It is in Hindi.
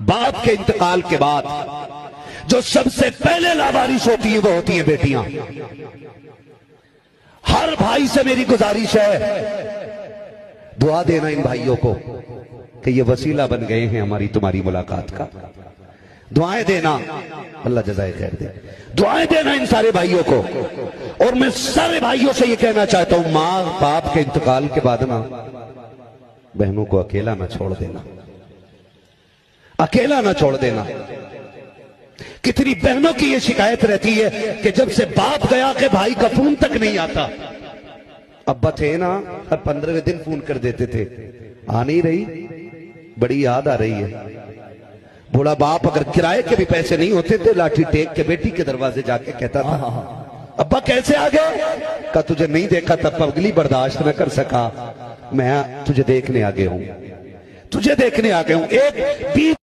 बाप के इंतकाल के बाद जो सबसे पहले लावारिस होती है वो होती हैं बेटियां। हर भाई से मेरी गुजारिश है, दुआ देना इन भाइयों को कि ये वसीला बन गए हैं हमारी तुम्हारी मुलाकात का। दुआएं देना, अल्लाह जज़ाए खैर दे। दुआएं देना इन सारे भाइयों को। और मैं सारे भाइयों से ये कहना चाहता हूं, मां बाप के इंतकाल के बाद ना बहनों को अकेला ना छोड़ देना, अकेला ना छोड़ देना। कितनी बहनों की ये शिकायत रहती है कि जब से बाप गया कि भाई का फोन तक नहीं आता। अब्बा थे ना, हर 15वें दिन फोन कर देते थे, आ नहीं रही, बड़ी याद आ रही है। बूढ़ा बाप अगर किराए के भी पैसे नहीं होते थे, लाठी टेक के बेटी के दरवाजे जाके कहता था, अब्बा कैसे आ गए? का तुझे नहीं देखा तब पगली बर्दाश्त न कर सका, मैं तुझे देखने आ गया हूं, तुझे देखने आ गया हूं। एक बीवी